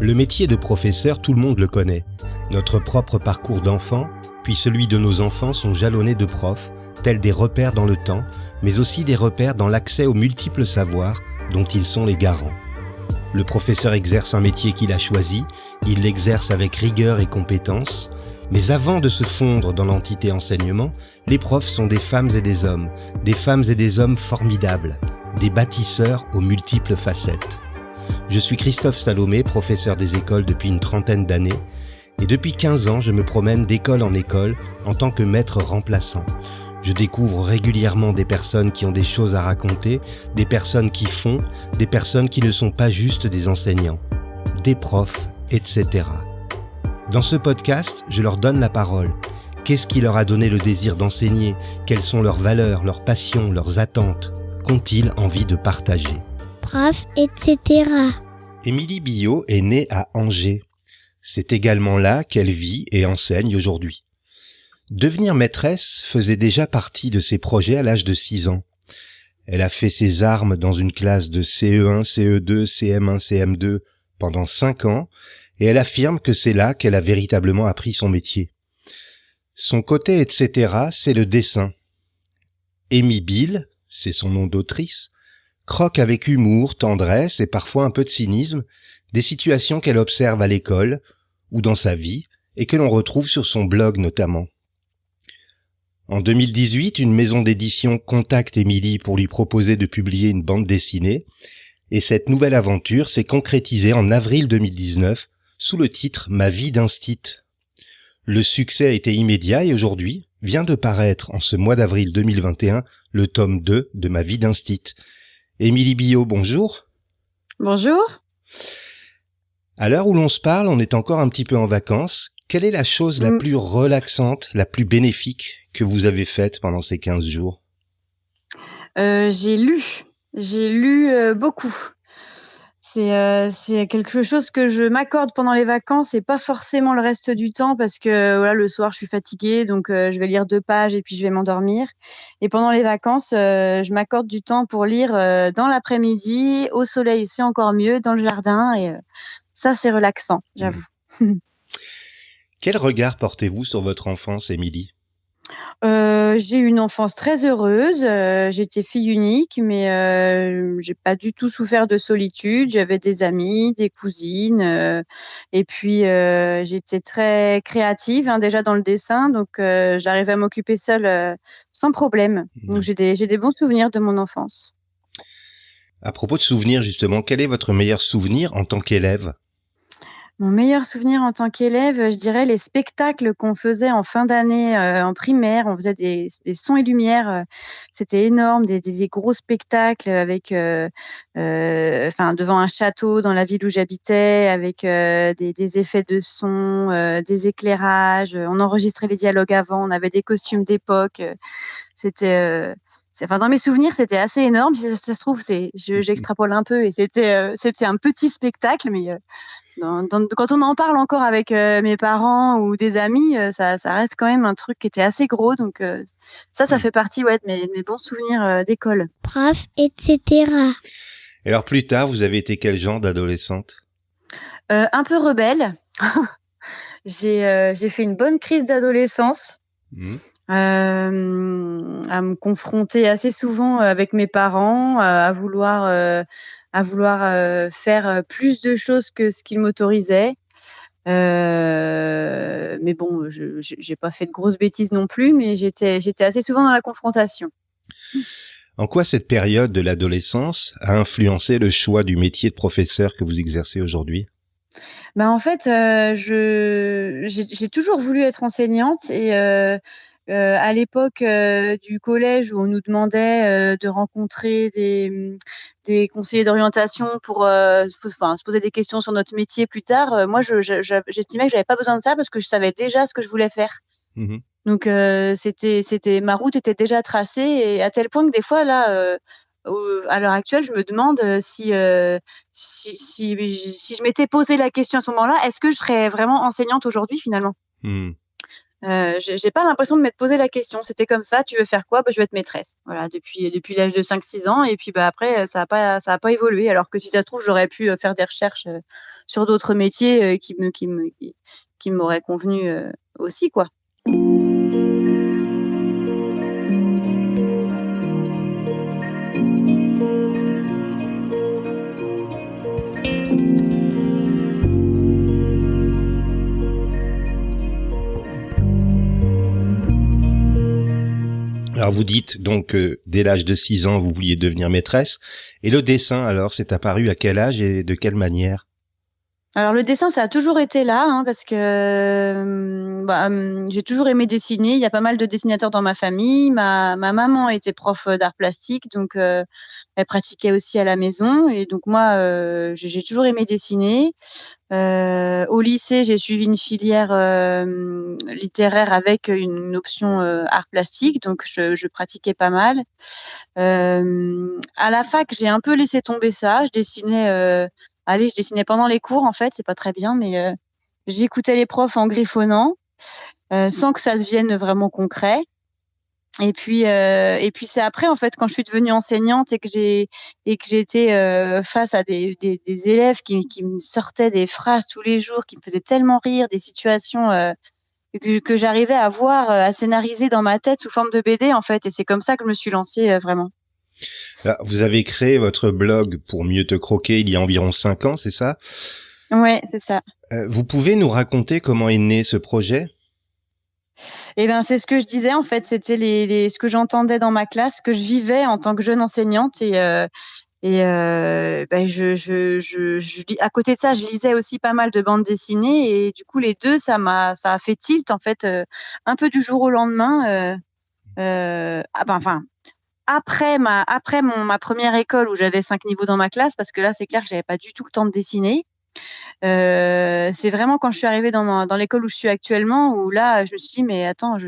Le métier de professeur, tout le monde le connaît. Notre propre parcours d'enfant, puis celui de nos enfants sont jalonnés de profs, tels des repères dans le temps, mais aussi des repères dans l'accès aux multiples savoirs dont ils sont les garants. Le professeur exerce un métier qu'il a choisi, il l'exerce avec rigueur et compétence, mais avant de se fondre dans l'entité enseignement, les profs sont des femmes et des hommes formidables, des bâtisseurs aux multiples facettes. Je suis Christophe Salomé, professeur des écoles depuis une trentaine d'années, et depuis 15 ans, je me promène d'école en école en tant que maître remplaçant. Je découvre régulièrement des personnes qui ont des choses à raconter, des personnes qui font, des personnes qui ne sont pas juste des enseignants, des profs, etc. Dans ce podcast, je leur donne la parole. Qu'est-ce qui leur a donné le désir d'enseigner? Quelles sont leurs valeurs, leurs passions, leurs attentes? Qu'ont-ils envie de partager? Prof, etc. Émilie Billot est née à Angers. C'est également là qu'elle vit et enseigne aujourd'hui. Devenir maîtresse faisait déjà partie de ses projets à l'âge de 6 ans. Elle a fait ses armes dans une classe de CE1, CE2, CM1, CM2 pendant 5 ans et elle affirme que c'est là qu'elle a véritablement appris son métier. Son côté etc. c'est le dessin. Amy Bill, c'est son nom d'autrice, croque avec humour, tendresse et parfois un peu de cynisme des situations qu'elle observe à l'école ou dans sa vie et que l'on retrouve sur son blog notamment. En 2018, une maison d'édition contacte Émilie pour lui proposer de publier une bande dessinée et cette nouvelle aventure s'est concrétisée en avril 2019 sous le titre « Ma vie d'instit ». Le succès a été immédiat et aujourd'hui vient de paraître en ce mois d'avril 2021 le tome 2 de « Ma vie d'instit ». Émilie Billot, bonjour. Bonjour. À l'heure où l'on se parle, on est encore un petit peu en vacances. Quelle est la chose la plus relaxante, la plus bénéfique que vous avez faite pendant ces 15 jours? J'ai lu beaucoup. C'est quelque chose que je m'accorde pendant les vacances et pas forcément le reste du temps parce que voilà, le soir je suis fatiguée donc je vais lire 2 pages et puis je vais m'endormir. Et pendant les vacances, je m'accorde du temps pour lire dans l'après-midi, au soleil, c'est encore mieux, dans le jardin et ça c'est relaxant, j'avoue. Quel regard portez-vous sur votre enfance, Émilie? J'ai eu une enfance très heureuse, j'étais fille unique, mais j'ai pas du tout souffert de solitude. J'avais des amis, des cousines, et puis j'étais très créative, hein, déjà dans le dessin, donc j'arrivais à m'occuper seule, sans problème. Donc j'ai des bons souvenirs de mon enfance. À propos de souvenirs, justement, quel est votre meilleur souvenir en tant qu'élève? Mon meilleur souvenir en tant qu'élève, je dirais les spectacles qu'on faisait en fin d'année, en primaire. On faisait des sons et lumières, c'était énorme, des gros spectacles avec, devant un château dans la ville où j'habitais avec, des effets de son, des éclairages. On enregistrait les dialogues avant, on avait des costumes d'époque. C'était, dans mes souvenirs, c'était assez énorme. Si ça se trouve, j'extrapole un peu et c'était un petit spectacle, mais quand on en parle encore avec mes parents ou des amis, ça reste quand même un truc qui était assez gros. Donc ça fait partie de mes bons souvenirs d'école. Prof, etc. Et alors plus tard, vous avez été quel genre d'adolescente? Un peu rebelle. J'ai fait une bonne crise d'adolescence. À me confronter assez souvent avec mes parents, à vouloir faire plus de choses que ce qu'ils m'autorisaient. Mais bon, j'ai pas fait de grosses bêtises non plus, mais j'étais assez souvent dans la confrontation. En quoi cette période de l'adolescence a influencé le choix du métier de professeur que vous exercez aujourd'hui? En fait, j'ai toujours voulu être enseignante et à l'époque du collège où on nous demandait de rencontrer des conseillers d'orientation pour se poser des questions sur notre métier plus tard, moi j'estimais que j'avais pas besoin de ça parce que je savais déjà ce que je voulais faire. Donc c'était ma route était déjà tracée et à tel point que des fois là à l'heure actuelle, je me demande si je m'étais posé la question à ce moment-là, est-ce que je serais vraiment enseignante aujourd'hui finalement? J'ai pas l'impression de m'être posé la question. C'était comme ça: «Tu veux faire quoi?» «Bah, je veux être maîtresse». Voilà, depuis l'âge de 5-6 ans et puis, bah, après, ça a pas évolué. Alors que si ça se trouve, j'aurais pu, faire des recherches, sur d'autres métiers, qui m'auraient convenu, aussi, quoi. Alors vous dites donc que dès l'âge de 6 ans, vous vouliez devenir maîtresse. Et le dessin, alors, c'est apparu à quel âge et de quelle manière? Alors le dessin, ça a toujours été là, hein, parce que, j'ai toujours aimé dessiner. Il y a pas mal de dessinateurs dans ma famille. Ma maman était prof, d'art plastique, donc elle pratiquait aussi à la maison et donc moi, j'ai toujours aimé dessiner. Au lycée, j'ai suivi une filière, littéraire avec une option, art plastique, donc je pratiquais pas mal. À la fac, j'ai un peu laissé tomber ça. Je dessinais pendant les cours, en fait, c'est pas très bien, mais j'écoutais les profs en griffonnant, sans que ça devienne vraiment concret. Et puis c'est après, en fait, quand je suis devenue enseignante et que j'ai été, face à des élèves qui me sortaient des phrases tous les jours, qui me faisaient tellement rire, des situations, que j'arrivais à voir, à scénariser dans ma tête sous forme de BD, en fait, et c'est comme ça que je me suis lancée, vraiment. Ah, vous avez créé votre blog Pour mieux te croquer il y a environ 5 ans, c'est ça? Ouais, c'est ça. Vous pouvez nous raconter comment est né ce projet? Et ben, c'est ce que je disais, en fait, c'était ce que j'entendais dans ma classe, ce que je vivais en tant que jeune enseignante bah, à côté de ça, je lisais aussi pas mal de bandes dessinées et du coup les 2, ça a fait tilt, en fait, un peu du jour au lendemain, enfin, après ma première école où j'avais 5 niveaux dans ma classe, parce que là, c'est clair que j'avais pas du tout le temps de dessiner. C'est vraiment quand je suis arrivée dans l'école où je suis actuellement, où là, je me suis dit: «Mais attends,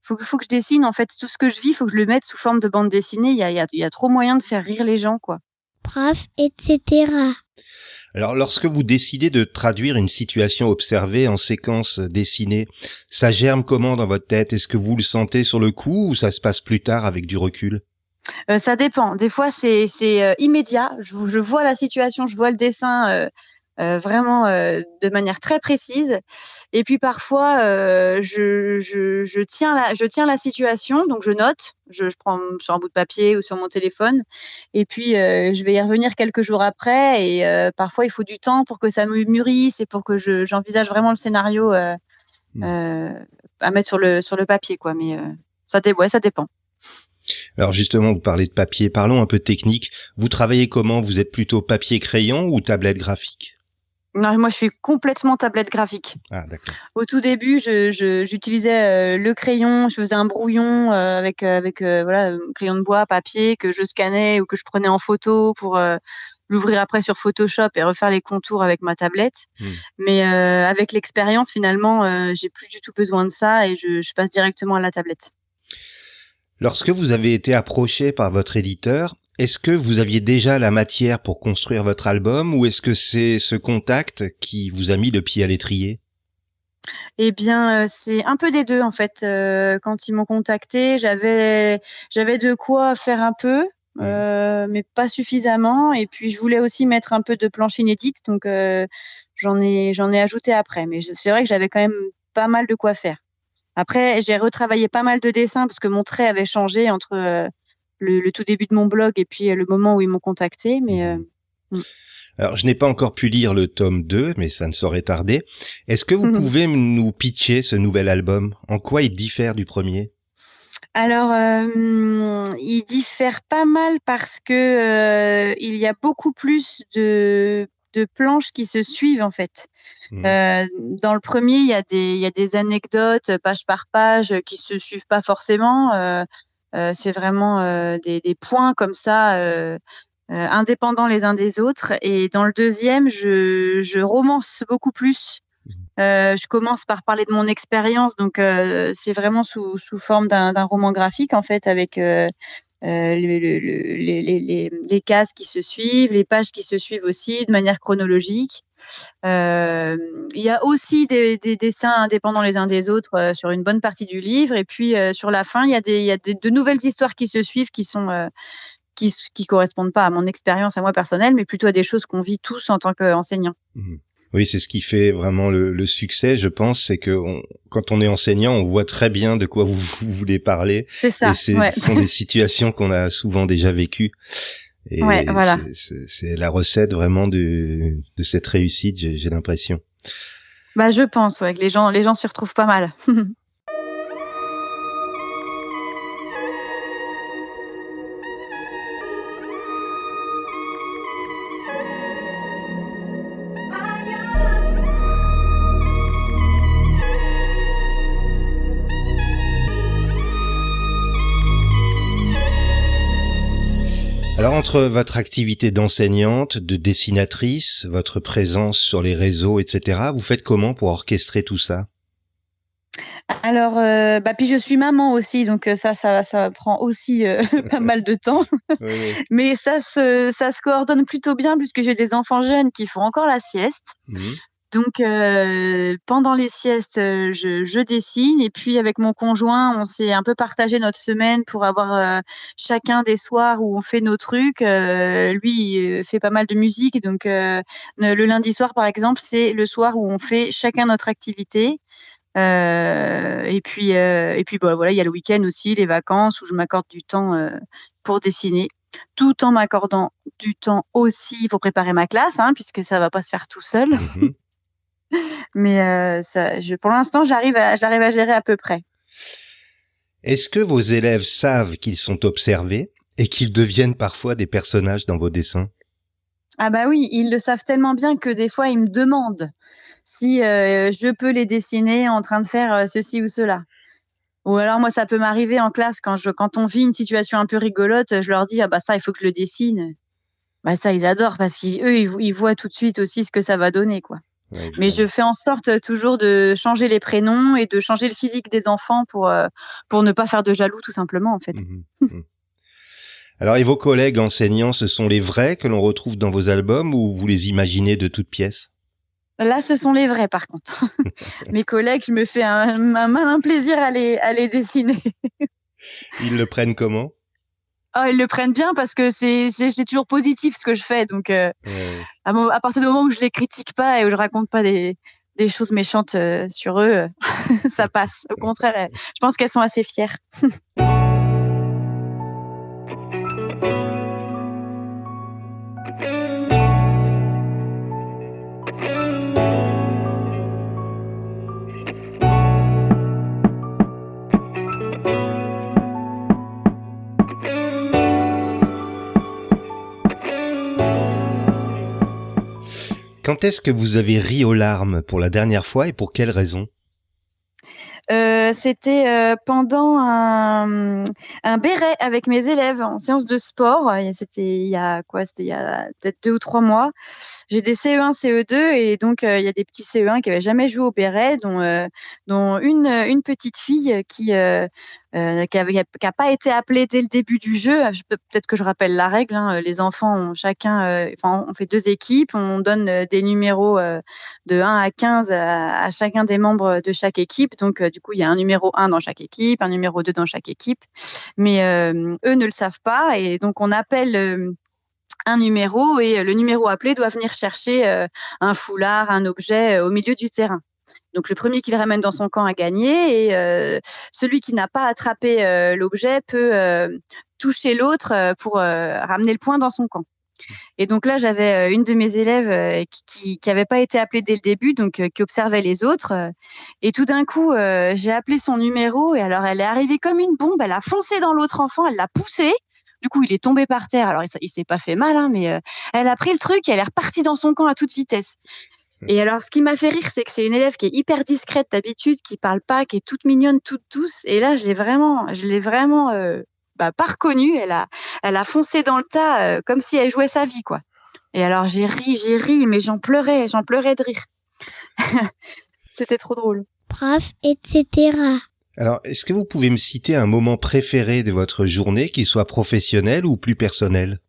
faut que je dessine, en fait, tout ce que je vis, faut que je le mette sous forme de bande dessinée. Il y a trop moyen de faire rire les gens, quoi». prof, etc. Alors, lorsque vous décidez de traduire une situation observée en séquence dessinée, ça germe comment dans votre tête? Est-ce que vous le sentez sur le coup ou ça se passe plus tard avec du recul? Ça dépend. Des fois, c'est immédiat. Je vois la situation, je vois le dessin, vraiment, de manière très précise. Et puis parfois, je tiens la situation, donc je note. Je prends sur un bout de papier ou sur mon téléphone et puis, je vais y revenir quelques jours après et parfois il faut du temps pour que ça me mûrisse et pour que j'envisage vraiment le scénario, Hmm. heu, à mettre sur le papier, quoi. Mais, ouais, ça dépend. Alors justement, vous parlez de papier, parlons un peu technique. Vous travaillez comment? Vous êtes plutôt papier-crayon ou tablette graphique? Non, moi je suis complètement tablette graphique. Ah, d'accord. Au tout début, j'utilisais, le crayon, je faisais un brouillon, avec, voilà, crayon de bois, papier que je scannais ou que je prenais en photo pour, l'ouvrir après sur Photoshop et refaire les contours avec ma tablette. Hmm. Mais, avec l'expérience finalement, j'ai plus du tout besoin de ça et je passe directement à la tablette. Lorsque vous avez été approché par votre éditeur, est-ce que vous aviez déjà la matière pour construire votre album ou est-ce que c'est ce contact qui vous a mis le pied à l'étrier? Eh bien, c'est un peu des 2 en fait. Quand ils m'ont contactée, j'avais de quoi faire un peu, Hmm. mais pas suffisamment et puis je voulais aussi mettre un peu de planches inédites donc j'en ai ajouté après. Mais c'est vrai que j'avais quand même pas mal de quoi faire. Après, j'ai retravaillé pas mal de dessins parce que mon trait avait changé entre, le tout début de mon blog et puis, le moment où ils m'ont contactée mais, Mhm. mmh. Alors, je n'ai pas encore pu lire le tome 2, mais ça ne saurait tarder. Est-ce que vous pouvez nous pitcher ce nouvel album? En quoi il diffère du premier? Alors, il diffère pas mal parce que, il y a beaucoup plus de planches qui se suivent, en fait. Hmm. Dans le premier, il y a des anecdotes, page par page, qui se suivent pas forcément. C'est vraiment, des points comme ça, indépendants les uns des autres et dans le deuxième, je romance beaucoup plus. Je commence par parler de mon expérience, donc c'est vraiment sous forme d'un roman graphique, en fait, avec, les cases qui se suivent, les pages qui se suivent aussi de manière chronologique Il y a aussi des dessins indépendants les uns des autres sur une bonne partie du livre. Et puis sur la fin, il y a de nouvelles histoires qui se suivent qui sont qui correspondent pas à mon expérience à moi personnelle, mais plutôt à des choses qu'on vit tous en tant qu'enseignants. Oui, c'est ce qui fait vraiment le succès, je pense, c'est que quand on est enseignant, on voit très bien de quoi vous voulez parler. C'est ça. Et ce sont des situations qu'on a souvent déjà vécues. Et voilà. c'est la recette vraiment de cette réussite, j'ai l'impression. Bah, je pense, que les gens s'y retrouvent pas mal. Alors, entre votre activité d'enseignante, de dessinatrice, votre présence sur les réseaux, etc., vous faites comment pour orchestrer tout ça? Alors, puis je suis maman aussi, donc ça prend aussi pas mal de temps. Oui. Mais ça se coordonne plutôt bien puisque j'ai des enfants jeunes qui font encore la sieste. Donc pendant les siestes, je dessine et puis avec mon conjoint, on s'est un peu partagé notre semaine pour avoir chacun des soirs où on fait nos trucs. Lui, il fait pas mal de musique et donc le lundi soir, par exemple, c'est le soir où on fait chacun notre activité. Et puis voilà, il y a le week-end aussi, les vacances où je m'accorde du temps pour dessiner, tout en m'accordant du temps aussi pour préparer ma classe, puisque ça va pas se faire tout seul. Mais pour l'instant, j'arrive à gérer à peu près. Est-ce que vos élèves savent qu'ils sont observés et qu'ils deviennent parfois des personnages dans vos dessins? Ah bah oui, ils le savent tellement bien que des fois, ils me demandent si je peux les dessiner en train de faire ceci ou cela. Ou alors moi, ça peut m'arriver en classe quand on vit une situation un peu rigolote, je leur dis: «Ah bah ça, il faut que je le dessine». Bah ça, ils adorent parce ils voient tout de suite aussi ce que ça va donner, quoi. Ouais, Mais je fais en sorte toujours de changer les prénoms et de changer le physique des enfants pour ne pas faire de jaloux, tout simplement, en fait. Alors, et vos collègues enseignants, ce sont les vrais que l'on retrouve dans vos albums ou vous les imaginez de toutes pièces? Là, ce sont les vrais, par contre. Mes collègues, je me fais un malin plaisir à les dessiner. Ils le prennent comment? Oh, ils le prennent bien parce que c'est toujours positif ce que je fais. Donc, à partir du moment où je les critique pas et où je raconte pas des choses méchantes sur eux, ça passe. Au contraire, je pense qu'elles sont assez fières. Quand est-ce que vous avez ri aux larmes pour la dernière fois et pour quelle raison? C'était pendant un béret avec mes élèves en séance de sport. C'était il y a peut-être 2 ou 3 mois. J'ai des CE1, CE2 et donc il y a des petits CE1 qui avaient jamais joué au béret, dont une petite fille qui a pas été appelée dès le début du jeu. Peut-être que je rappelle la règle. Les enfants ont chacun, on fait 2 équipes, on donne des numéros de 1 à 15 à chacun des membres de chaque équipe. Donc du coup, il y a un numéro 1 dans chaque équipe, un numéro 2 dans chaque équipe. Mais eux ne le savent pas et donc on appelle un numéro et le numéro appelé doit venir chercher un foulard, un objet au milieu du terrain. Donc le premier qui le ramène dans son camp a gagné et celui qui n'a pas attrapé l'objet peut toucher l'autre pour ramener le point dans son camp. Et donc là, j'avais une de mes élèves qui avait pas été appelée dès le début, donc qui observait les autres. Et tout d'un coup, j'ai appelé son numéro et alors elle est arrivée comme une bombe. Elle a foncé dans l'autre enfant, elle l'a poussé. Du coup, il est tombé par terre. Alors, il s'est pas fait mal, mais elle a pris le truc et elle est repartie dans son camp à toute vitesse. Et alors, ce qui m'a fait rire, c'est que c'est une élève qui est hyper discrète d'habitude, qui parle pas, qui est toute mignonne, toute douce. Et là, je l'ai vraiment pas reconnue. Elle a foncé dans le tas comme si elle jouait sa vie, quoi. Et alors, j'ai ri, mais j'en pleurais de rire. C'était trop drôle. Prof, etc. Alors, est-ce que vous pouvez me citer un moment préféré de votre journée, qui soit professionnel ou plus personnel?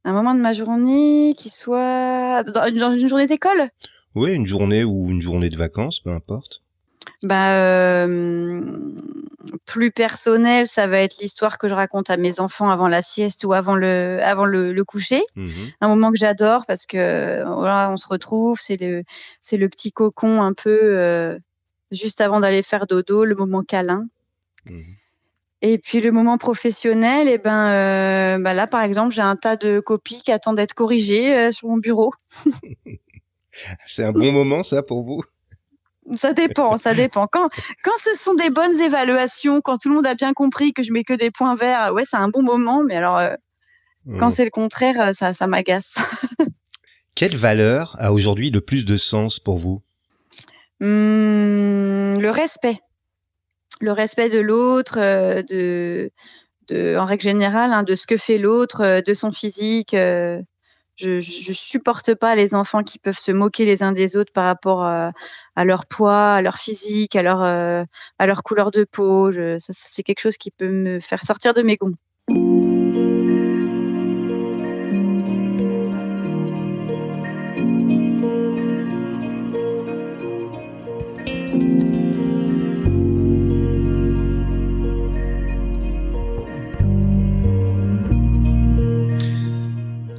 Un moment de ma journée qui soit pas dans une journée d'école. Oui, une journée ou une journée de vacances, peu importe. Plus personnel, ça va être l'histoire que je raconte à mes enfants avant la sieste ou avant le coucher. Un moment que j'adore parce que voilà, on se retrouve, c'est le petit cocon un peu juste avant d'aller faire dodo, le moment câlin. Et puis le moment professionnel, là par exemple, j'ai un tas de copies qui attendent d'être corrigées sur mon bureau. C'est un bon moment ça pour vous? Ça dépend. Quand ce sont des bonnes évaluations, quand tout le monde a bien compris que je mets que des points verts, ouais, c'est un bon moment. Mais alors, quand c'est le contraire, ça m'agace. Quelle valeur a aujourd'hui le plus de sens pour vous? Le respect. Le respect de l'autre, en règle générale, de ce que fait l'autre, de son physique. Je supporte pas les enfants qui peuvent se moquer les uns des autres par rapport à leur poids, à leur physique, à leur couleur de peau. Ça, c'est quelque chose qui peut me faire sortir de mes gonds.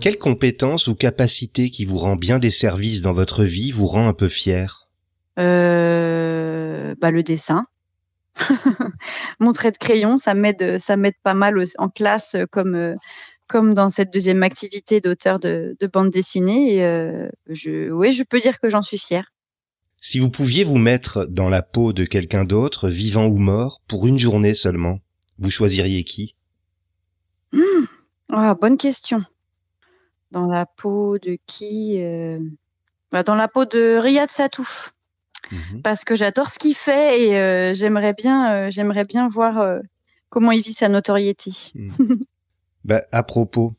Quelle compétence ou capacité qui vous rend bien des services dans votre vie vous rend un peu fier? Le dessin. Mon trait de crayon, ça m'aide pas mal en classe comme dans cette deuxième activité d'auteur de bande dessinée. Et je peux dire que j'en suis fière. Si vous pouviez vous mettre dans la peau de quelqu'un d'autre, vivant ou mort, pour une journée seulement, vous choisiriez qui? Bonne question. Dans la peau de qui? Dans la peau de Riyad Sattouf. Parce que j'adore ce qu'il fait et j'aimerais bien voir comment il vit sa notoriété. À propos,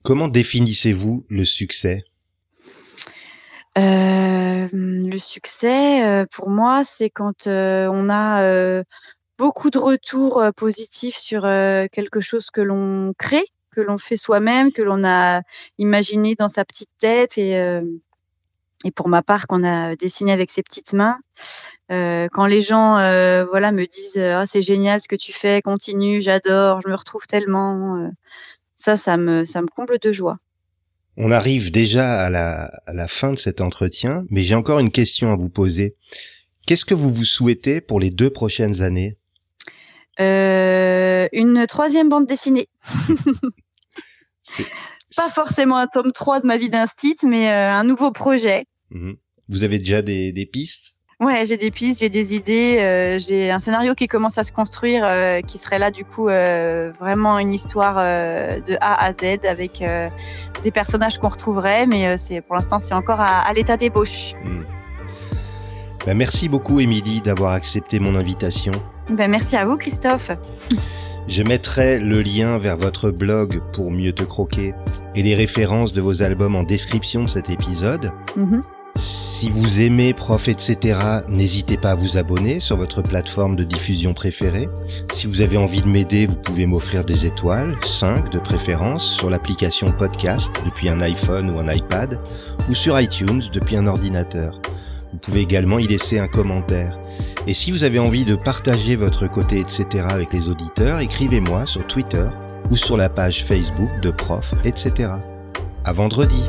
comment définissez-vous le succès? Le succès, pour moi, c'est quand on a beaucoup de retours positifs sur quelque chose que l'on crée, que l'on fait soi-même, que l'on a imaginé dans sa petite tête et pour ma part qu'on a dessiné avec ses petites mains. Quand les gens me disent c'est génial ce que tu fais, continue, j'adore, je me retrouve tellement, ça me comble de joie. On arrive déjà à la fin de cet entretien, mais j'ai encore une question à vous poser. Qu'est-ce que vous souhaitez pour les 2 prochaines années? Une 3e bande dessinée. Pas forcément un tome 3 de ma vie d'instit, mais un nouveau projet. Vous avez déjà des pistes? Ouais, j'ai des pistes, j'ai des idées, j'ai un scénario qui commence à se construire, qui serait là du coup vraiment une histoire de A à Z avec des personnages qu'on retrouverait, mais pour l'instant c'est encore à l'état d'ébauche. Merci beaucoup Émilie d'avoir accepté mon invitation. Merci à vous Christophe. Je mettrai le lien vers votre blog pour mieux te croquer et les références de vos albums en description de cet épisode. Si vous aimez Prof, etc., n'hésitez pas à vous abonner sur votre plateforme de diffusion préférée. Si vous avez envie de m'aider, vous pouvez m'offrir des étoiles, 5 de préférence, sur l'application podcast depuis un iPhone ou un iPad, ou sur iTunes depuis un ordinateur. Vous pouvez également y laisser un commentaire. Et si vous avez envie de partager votre côté, etc. avec les auditeurs, écrivez-moi sur Twitter ou sur la page Facebook de Prof, etc. À vendredi.